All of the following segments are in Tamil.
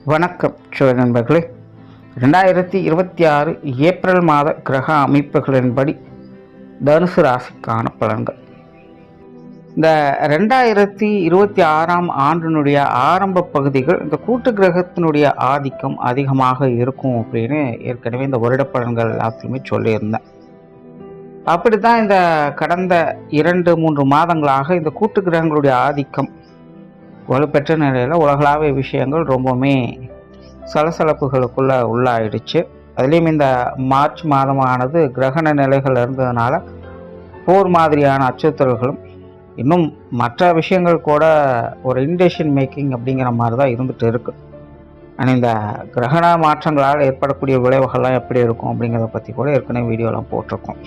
வணக்கம் நண்பர்களே. 2026 ஏப்ரல் மாத கிரக அமைப்புகளின்படி தனுசு ராசிக்கான பலன்கள். இந்த 2026ஆம் ஆண்டினுடைய ஆரம்ப பகுதிகள் இந்த கூட்டு கிரகத்தினுடைய ஆதிக்கம் அதிகமாக இருக்கும் அப்படின்னு ஏற்கனவே இந்த வருட பலன்கள் எல்லாத்துலையுமே சொல்லியிருந்தேன். அப்படித்தான் இந்த கடந்த 2-3 மாதங்களாக இந்த கூட்டு கிரகங்களுடைய ஆதிக்கம் வலுப்பெற்ற நிலையில் உலகளாவிய விஷயங்கள் ரொம்பவுமே சலசலப்புகளுக்குள்ளே உள்ளாயிடுச்சு. அதுலேயும் இந்த மார்ச் மாதமானது கிரகண நிலைகள் இருந்ததுனால போர் மாதிரியான அச்சுறுத்தல்களும் இன்னும் மற்ற விஷயங்கள் கூட ஒரு இன்டெசிஷன் மேக்கிங் அப்படிங்கிற மாதிரி தான் இருந்துகிட்டு இருக்கு. ஆனால் இந்த கிரகண மாற்றங்களால் ஏற்படக்கூடிய விளைவுகள்லாம் எப்படி இருக்கும் அப்படிங்கிறத பற்றி கூட ஏற்கனவே வீடியோலாம் போட்டிருக்கோம்.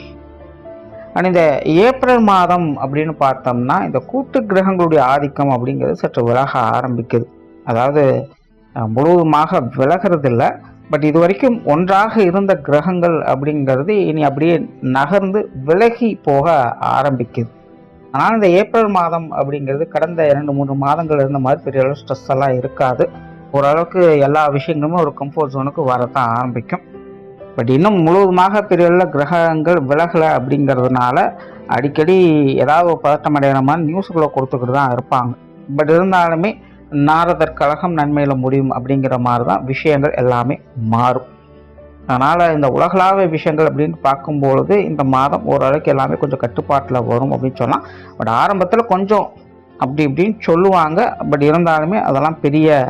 ஆனால் இந்த ஏப்ரல் மாதம் அப்படின்னு பார்த்தோம்னா இந்த கூட்டு கிரகங்களுடைய ஆதிக்கம் அப்படிங்கிறது சற்று விலக ஆரம்பிக்குது. அதாவது முழுவதுமாக விலகிறது இல்லை, பட் இது வரைக்கும் ஒன்றாக இருந்த கிரகங்கள் அப்படிங்கிறது இனி அப்படியே நகர்ந்து விலகி போக ஆரம்பிக்குது. ஆனால் இந்த ஏப்ரல் மாதம் அப்படிங்கிறது கடந்த 2-3 மாதங்கள் இருந்த மாதிரி பெரிய அளவு ஸ்ட்ரெஸ் எல்லாம் இருக்காது. ஓரளவுக்கு எல்லா விஷயங்களுமே ஒரு கம்ஃபர்ட் ஜோனுக்கு வரத்தான் ஆரம்பிக்கும். பட் இன்னும் முழுவதுமாக பெரிய கிரகங்கள் விலகலை அப்படிங்கிறதுனால அடிக்கடி ஏதாவது ஒரு பதட்டம் அடைகிற மாதிரி நியூஸுக்குள்ளே கொடுத்துக்கிட்டு தான் இருப்பாங்க. பட் இருந்தாலுமே நாரதர் கழகம் நன்மையில் முடியும் அப்படிங்கிற மாதிரி தான் விஷயங்கள் எல்லாமே மாறும். அதனால் இந்த உலகளாவிய விஷயங்கள் அப்படின்னு பார்க்கும்பொழுது இந்த மாதம் ஓரளவுக்கு எல்லாமே கொஞ்சம் கட்டுப்பாட்டில் வரும் அப்படின்னு சொல்லலாம். பட் ஆரம்பத்தில் கொஞ்சம் அப்படி இப்படின்னு சொல்லுவாங்க. பட் இருந்தாலுமே அதெல்லாம் பெரிய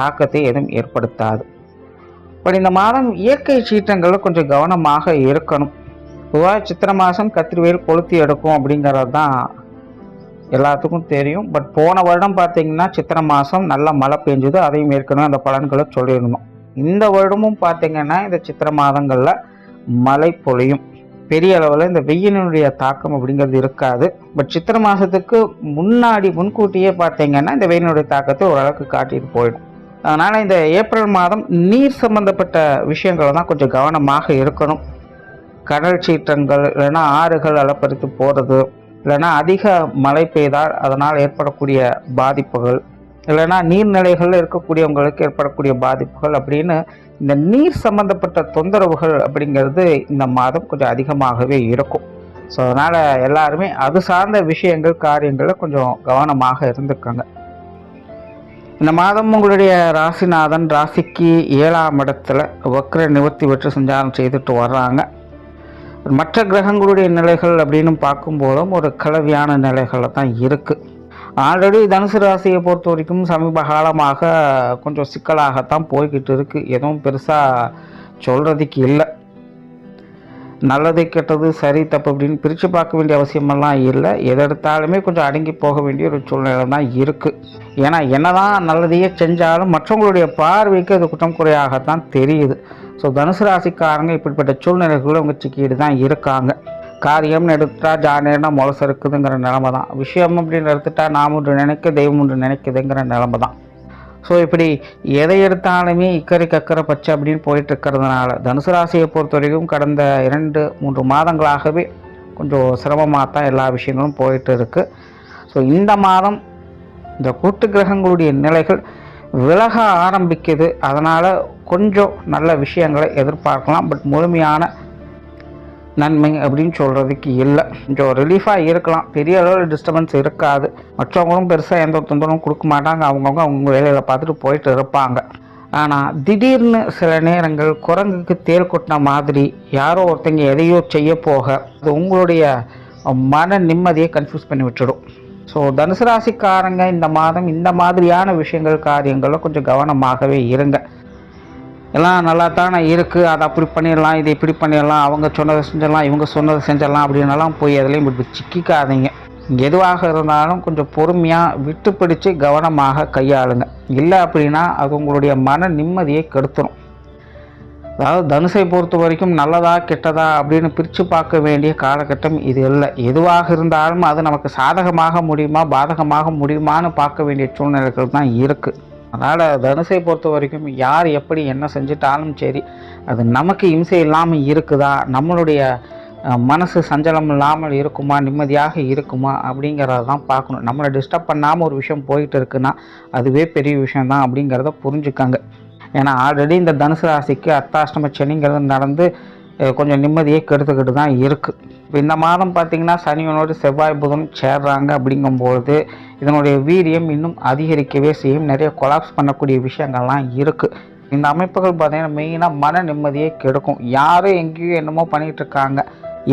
தாக்கத்தை எதுவும் ஏற்படுத்தாது. பட் இந்த மாதம் இயற்கை சீற்றங்களில் கொஞ்சம் கவனமாக இருக்கணும். பொதுவாக சித்திரை மாதம் கத்திரிவேல் கொளுத்தி எடுக்கும் அப்படிங்கிறது தான் எல்லாத்துக்கும் தெரியும். பட் போன வருடம் பார்த்திங்கன்னா சித்திரை மாதம் நல்லா மழை பெஞ்சுது. அதையும் ஏற்கனவே அந்த பலன்களை சொல்லியிருந்தோம். இந்த வருடமும் பார்த்திங்கன்னா இந்த சித்திரை மாதங்களில் மழை பொழியும். பெரிய அளவில் இந்த வெயிலினுடைய தாக்கம் அப்படிங்கிறது இருக்காது. பட் சித்திரை மாதத்துக்கு முன்கூட்டியே பார்த்திங்கன்னா இந்த வெயிலினுடைய தாக்கத்தை ஓரளவுக்கு காட்டிட்டு போயிடும். அதனால் இந்த ஏப்ரல் மாதம் நீர் சம்பந்தப்பட்ட விஷயங்களை தான் கொஞ்சம் கவனமாக இருக்கணும். கடல் சீற்றங்கள் இல்லைன்னா ஆறுகள் அலப்பறித்து போகிறது, இல்லைன்னா அதிக மழை பெய்தால் அதனால் ஏற்படக்கூடிய பாதிப்புகள், இல்லைன்னா நீர்நிலைகளில் இருக்கக்கூடியவங்களுக்கு ஏற்படக்கூடிய பாதிப்புகள் அப்படின்னு இந்த நீர் சம்பந்தப்பட்ட தொந்தரவுகள் அப்படிங்கிறது இந்த மாதம் கொஞ்சம் அதிகமாகவே இருக்கும். ஸோ அதனால் எல்லாருமே அது சார்ந்த விஷயங்கள் காரியங்களில் கொஞ்சம் கவனமாக இருந்துக்கோங்க. இந்த மாதம் உங்களுடைய ராசிநாதன் ராசிக்கு 7ஆம் இடத்துல வக்ர நிவர்த்தி பெற்று சஞ்சாரம் செய்துட்டு வர்றாங்க. மற்ற கிரகங்களுடைய நிலைகள் அப்படின்னு பார்க்கும்போதும் ஒரு கலவையான நிலைகளில் தான் இருக்குது. ஆல்ரெடி தனுசு ராசியை பொறுத்த வரைக்கும் சமீப காலமாக கொஞ்சம் சிக்கலாகத்தான் போய்கிட்டு இருக்குது. எதுவும் பெருசாக சொல்கிறதுக்கு இல்லை. நல்லது கெட்டது சரி தப்பு அப்படின்னு பிரித்து பார்க்க வேண்டிய அவசியமெல்லாம் இல்லை. எதெடுத்தாலுமே கொஞ்சம் அடங்கி போக வேண்டிய ஒரு சூழ்நிலை தான் இருக்குது. ஏன்னா என்னதான் நல்லதையே செஞ்சாலும் மற்றவங்களுடைய பார்வைக்கு அது குற்றம் குறையாகத்தான் தெரியுது. ஸோ தனுசு ராசிக்காரங்க இப்படிப்பட்ட சூழ்நிலைகளும் அவங்க சிக்கிட்டு தான் இருக்காங்க. காரியம்னு எடுத்துட்டா ஜானேனா முளசு இருக்குதுங்கிற நிலமை தான். விஷயம் அப்படின்னு எடுத்துட்டா நாம் ஒன்று நினைக்க தெய்வம் ஒன்று நினைக்குதுங்கிற நிலமை தான். ஸோ இப்படி எதை எடுத்தாலுமே இக்கரை கக்கரை பச்சை அப்படின்னு போயிட்டு இருக்கிறதுனால தனுசு ராசியை பொறுத்த வரைக்கும் கடந்த 2-3 மாதங்களாகவே கொஞ்சம் சிரமமாக தான் எல்லா விஷயங்களும் போயிட்டு இருக்குது. ஸோ இந்த மாதம் இந்த கூட்டு கிரகங்களுடைய நிலைகள் விலக ஆரம்பிக்குது. அதனால் கொஞ்சம் நல்ல விஷயங்களை எதிர்பார்க்கலாம். பட் முழுமையான நன்மை அப்படின்னு சொல்கிறதுக்கு இல்லை. கொஞ்சம் ரிலீஃபாக இருக்கலாம். பெரிய அளவில் டிஸ்டர்பன்ஸ் இருக்காது. மற்றவங்களும் பெருசாக எந்த ஒரு தொந்தரவும் கொடுக்க மாட்டாங்க. அவங்க வேலையில் பார்த்துட்டு போயிட்டு இருப்பாங்க. ஆனால் திடீர்னு சில நேரங்கள் குரங்குக்கு தேல் கொட்டின மாதிரி யாரோ ஒருத்தங்க எதையோ செய்ய போக அது உங்களுடைய மன நிம்மதியை கன்ஃபியூஸ் பண்ணி விட்டுடும். ஸோ தனுசு ராசிக்காரங்க இந்த மாதம் இந்த மாதிரியான விஷயங்கள் காரியங்களில் கொஞ்சம் கவனமாகவே இருங்க. எல்லாம் நல்லா தானே இருக்குது, அதை அப்படி பண்ணிடலாம், இதை இப்படி பண்ணிடலாம், அவங்க சொன்னதை செஞ்சிடலாம், இவங்க சொன்னதை செஞ்சிடலாம் அப்படின்னலாம் போய் எதுலேயும் இப்படி சிக்கிக்காதீங்க. எதுவாக இருந்தாலும் கொஞ்சம் பொறுமையாக விட்டு பிடிச்சு கவனமாக கையாளுங்க. இல்லை அப்படின்னா அது உங்களுடைய மன நிம்மதியை கெடுத்துடும். அதாவது தனுசை பொறுத்த வரைக்கும் நல்லதா கெட்டதா அப்படின்னு பிரித்து பார்க்க வேண்டிய காலகட்டம் இது இல்லை. எதுவாக இருந்தாலும் அது நமக்கு சாதகமாக முடியுமா பாதகமாக முடியுமான்னு பார்க்க வேண்டிய சூழ்நிலைகள் தான் இருக்குது. அதனால் தனுசை பொறுத்த வரைக்கும் யார் எப்படி என்ன செஞ்சிட்டாலும் சரி அது நமக்கு இம்சை இல்லாமல் இருக்குதா, நம்மளுடைய மனசு சஞ்சலம் இல்லாமல் இருக்குமா, நிம்மதியாக இருக்குமா அப்படிங்கிறத தான் பார்க்கணும். நம்மளை டிஸ்டர்ப் பண்ணாமல் ஒரு விஷயம் போயிட்டு இருக்குன்னா அதுவே பெரிய விஷயந்தான் அப்படிங்கிறத புரிஞ்சுக்காங்க. ஏன்னா ஆல்ரெடி இந்த தனுசு ராசிக்கு அர்த்தாஷ்டம சனிங்கிறது நடந்து கொஞ்சம் நிம்மதியை கெடுத்துக்கிட்டு தான் இருக்குது. இப்போ இந்த மாதம் பார்த்திங்கன்னா சனியனோடு செவ்வாய் புதன் சேர்றாங்க. அப்படிங்கும்போது இதனுடைய வீரியம் இன்னும் அதிகரிக்கவே செய்யும். நிறைய கொலாப்ஸ் பண்ணக்கூடிய விஷயங்கள்லாம் இருக்குது. இந்த அமைப்புகள் பார்த்திங்கன்னா மெயினாக மன நிம்மதியை கெடுக்கும். யாரும் எங்கேயும் என்னமோ பண்ணிகிட்ருக்காங்க,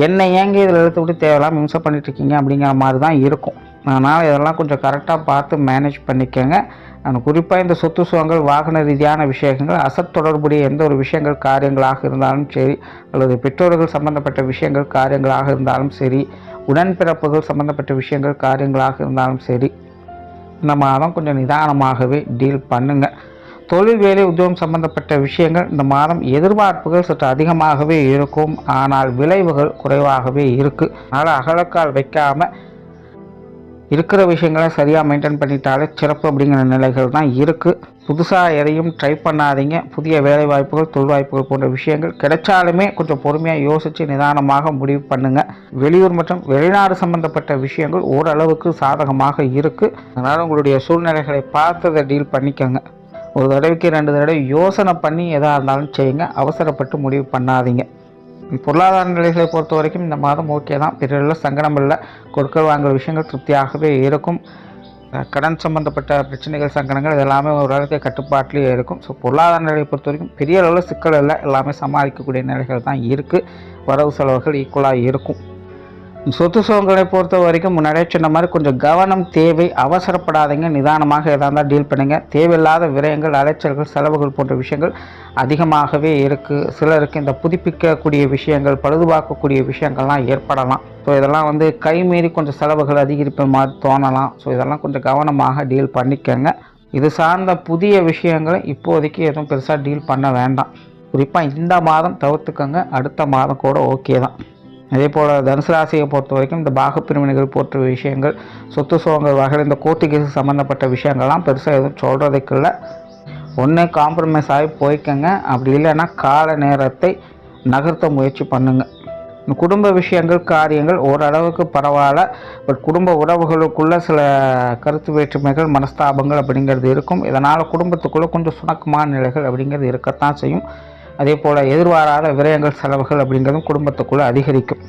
என்னை ஏங்க இதில் எடுத்து விட்டு தேவையில்லாமல் இம்சை பண்ணிகிட்ருக்கீங்க அப்படிங்கிற மாதிரி தான் இருக்கும். அதனால் இதெல்லாம் கொஞ்சம் கரெக்டாக பார்த்து மேனேஜ் பண்ணிக்கோங்க. குறிப்பாக இந்த சொத்து சுகங்கள், வாகன ரீதியான விஷயங்கள், அசட் தொடர்புடைய எந்த ஒரு விஷயங்கள் காரியங்களாக இருந்தாலும் சரி, அல்லது பெற்றோர்கள் சம்பந்தப்பட்ட விஷயங்கள் காரியங்களாக இருந்தாலும் சரி, உடன்பிறப்புகள் சம்பந்தப்பட்ட விஷயங்கள் காரியங்களாக இருந்தாலும் சரி, இந்த மாதம் கொஞ்சம் நிதானமாகவே டீல் பண்ணுங்கள். தொழில் வேலை உத்தியோகம் சம்பந்தப்பட்ட விஷயங்கள் இந்த மாதம் எதிர்பார்ப்புகள் சற்று அதிகமாகவே இருக்கும். ஆனால் விளைவுகள் குறைவாகவே இருக்குது. அதனால் அகலக்கால் வைக்காமல் இருக்கிற விஷயங்களை சரியாக மெயின்டைன் பண்ணிட்டாலே சிறப்பு அப்படிங்கிற நிலைகள் தான் இருக்குது. புதுசாக எதையும் ட்ரை பண்ணாதீங்க. புதிய வேலை வாய்ப்புகள், தொழில் வாய்ப்புகள் போன்ற விஷயங்கள் கிடைச்சாலுமே கொஞ்சம் பொறுமையாக யோசித்து நிதானமாக முடிவு பண்ணுங்கள். வெளியூர் மற்றும் வெளிநாடு சம்பந்தப்பட்ட விஷயங்கள் ஓரளவுக்கு சாதகமாக இருக்குது. அதனால் உங்களுடைய சூழ்நிலைகளை பார்த்து டீல் பண்ணிக்கோங்க. ஒரு தடவைக்கு 2 தடவை யோசனை பண்ணி எதாக இருந்தாலும் செய்யுங்க. அவசரப்பட்டு முடிவு பண்ணாதீங்க. பொருளாதார நிலைகளை பொறுத்த வரைக்கும் இந்த மாதம் ஓகே தான். பெரிய சங்கடம் இல்லை. கொடுக்கல் வாங்குகிற விஷயங்கள் திருப்தியாகவே இருக்கும். கடன் சம்பந்தப்பட்ட பிரச்சனைகள், சங்கடங்கள் இதெல்லாமே ஓரளவுக்கு கட்டுப்பாட்டிலே இருக்கும். ஸோ பொருளாதார நிலையை பொறுத்த வரைக்கும் பெரிய அளவில் சிக்கல் இல்லை. எல்லாமே சமாளிக்கக்கூடிய நிலைகள் தான் இருக்குது. வரவு செலவுகள் ஈக்குவலாக இருக்கும். சொத்து சுகங்களை பொறுத்த வரைக்கும் முன்னாடியே சொன்ன மாதிரி கொஞ்சம் கவனம் தேவை. அவசரப்படாதீங்க. நிதானமாக எதாக இருந்தால் டீல் பண்ணுங்கள். தேவையில்லாத விரயங்கள், அலைச்சல்கள், செலவுகள் போன்ற விஷயங்கள் அதிகமாகவே இருக்குது. சிலருக்கு இந்த புதுப்பிக்கக்கூடிய விஷயங்கள், பழுதுபார்க்கக்கூடிய விஷயங்கள்லாம் ஏற்படலாம். ஸோ இதெல்லாம் கைமீறி கொஞ்சம் செலவுகள் அதிகரிப்பு மாதிரி தோணலாம். ஸோ இதெல்லாம் கொஞ்சம் கவனமாக டீல் பண்ணிக்கங்க. இது சார்ந்த புதிய விஷயங்களை இப்போதைக்கு எதுவும் பெருசாக டீல் பண்ண வேண்டாம். குறிப்பாக இந்த மாதம் தவிர்த்துக்கங்க. அடுத்த மாதம் கூட ஓகே தான். அதே போல் தனுசு ராசியை பொறுத்த வரைக்கும் இந்த பாகப்பிரிவினைகள் போன்ற விஷயங்கள், சொத்து சுகங்கள் வகையில் இந்த கோர்ட்டு கேஸு சம்மந்தப்பட்ட விஷயங்கள்லாம் பெருசாக எதுவும் சொல்கிறதுக்கு இல்லை. ஒன்று காம்ப்ரமைஸ் ஆகி போய்க்கங்க. அப்படி இல்லைன்னா கால நேரத்தை நகர்த்த முயற்சி பண்ணுங்கள். குடும்ப விஷயங்கள், காரியங்கள் ஓரளவுக்கு பரவாயில்ல. பட் குடும்ப உறவுகளுக்குள்ளே சில கருத்து வேற்றுமைகள், மனஸ்தாபங்கள் அப்படிங்கிறது இருக்கும். இதனால் குடும்பத்துக்குள்ளே கொஞ்சம் சுணக்கமான நிலைகள் அப்படிங்கிறது இருக்கத்தான் செய்யும். அதே போல் எதிர்பாராத விரயங்கள், செலவுகள் அப்படிங்கிறதும் குடும்பத்துக்குள்ளே அதிகரிக்கும்.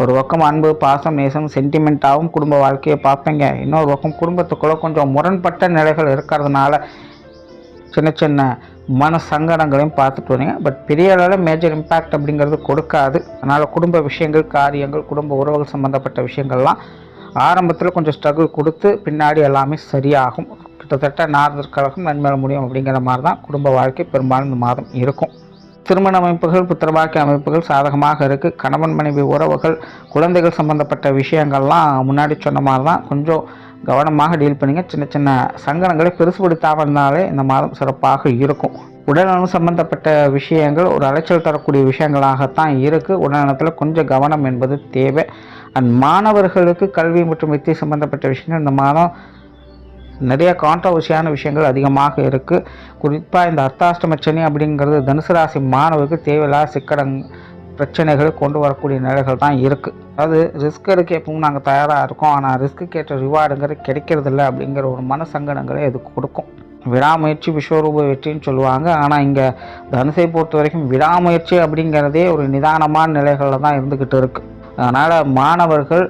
ஒரு பக்கம் அன்பு, பாசம், நேசம், சென்டிமெண்ட்டாகவும் குடும்ப வாழ்க்கையை பார்ப்பீங்க. இன்னொரு பக்கம் குடும்பத்துக்குள்ளே கொஞ்சம் முரண்பட்ட நிலைகள் இருக்கிறதுனால சின்ன சின்ன மன சங்கடங்களையும் பார்த்துட்டு வரீங்க. பட் பெரிய அளவில் மேஜர் இம்பேக்ட் அப்படிங்கிறது கொடுக்காது. அதனால் குடும்ப விஷயங்கள், காரியங்கள், குடும்ப உறவுகள் சம்மந்தப்பட்ட விஷயங்கள்லாம் ஆரம்பத்தில் கொஞ்சம் ஸ்ட்ரகிள் கொடுத்து பின்னாடி எல்லாமே சரியாகும். கிட்டத்தட்ட நார்தற்கழகம் நன்மையில முடியும் அப்படிங்கிற மாதிரி தான் குடும்ப வாழ்க்கை பெரும்பாலும் இந்த மாதம் இருக்கும். திருமண அமைப்புகள், புத்திரபாக்கிய அமைப்புகள் சாதகமாக இருக்குது. கணவன் மனைவி உறவுகள், குழந்தைகள் சம்பந்தப்பட்ட விஷயங்கள்லாம் முன்னாடி சொன்ன மாதிரி தான் கொஞ்சம் கவனமாக டீல் பண்ணிங்க. சின்ன சின்ன சங்கடங்களை பெருசுபடுத்தாமல் இருந்தாலே இந்த மாதம் சிறப்பாக இருக்கும். உடல்நலம் சம்பந்தப்பட்ட விஷயங்கள் ஒரு அலைச்சல் தரக்கூடிய விஷயங்களாகத்தான் இருக்குது. உடல்நலத்தில் கொஞ்சம் கவனம் என்பது தேவை. அண்ட் மாணவர்களுக்கு கல்வி மற்றும் வித்தை சம்பந்தப்பட்ட விஷயங்கள் இந்த மாதம் நிறைய கான்ட்ரவர்சியான விஷயங்கள் அதிகமாக இருக்குது. குறிப்பாக இந்த அர்த்தாஷ்டம சனி அப்படிங்கிறது தனுசு ராசி மாணவருக்கு தேவையில்லாத பிரச்சனைகளை கொண்டு வரக்கூடிய நிலைகள் தான் இருக்குது. அதாவது ரிஸ்க் எடுக்க எப்பவும் நாங்கள் தயாராக இருக்கோம், ஆனால் ரிஸ்க்கு ஏற்ற ரிவார்டுங்கிறது கிடைக்கிறதில்ல அப்படிங்கிற ஒரு மன சங்கடங்களை இது கொடுக்கும். விடாமுயற்சி விஸ்வரூப வெற்றின்னு சொல்லுவாங்க. ஆனால் இங்கே தனுசை பொறுத்த வரைக்கும் விடாமுயற்சி அப்படிங்கிறதே ஒரு நிதானமான நிலைகளில் தான் இருந்துக்கிட்டு இருக்குது. அதனால் மாணவர்கள்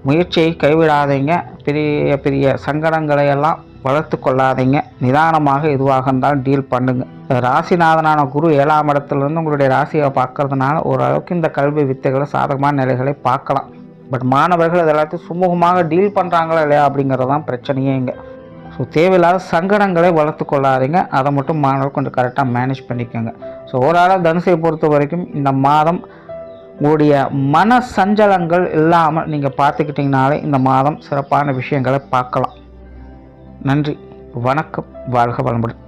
முயற்சியை கைவிடாதீங்க. பெரிய பெரிய சங்கடங்களை எல்லாம் வளர்த்து கொள்ளாதீங்க. நிதானமாக எதுவாக இருந்தாலும் டீல் பண்ணுங்கள். ராசிநாதனான குரு 7ஆம் இடத்துலேருந்து உங்களுடைய ராசியை பார்க்கறதுனால ஓரளவுக்கு இந்த கல்வி வித்தைகளை சாதகமான நிலைகளை பார்க்கலாம். பட் மாணவர்கள் அது எல்லாத்தையும் சுமூகமாக டீல் பண்ணுறாங்களா இல்லையா அப்படிங்கிறது தான் பிரச்சனையே இங்கே. ஸோ தேவையில்லாத சங்கடங்களை வளர்த்து கொள்ளாதீங்க. அதை மட்டும் மாணவர்கள் கொஞ்சம் கரெக்டாக மேனேஜ் பண்ணிக்கோங்க. ஸோ ஓவராலாக தனுசை பொறுத்த வரைக்கும் இந்த மாதம் உங்களுடைய மன சஞ்சலங்கள் இல்லாமல் நீங்கள் பார்த்துக்கிட்டிங்கனாலே இந்த மாதம் சிறப்பான விஷயங்களை பார்க்கலாம். நன்றி, வணக்கம், வாழ்க வளமுடன்.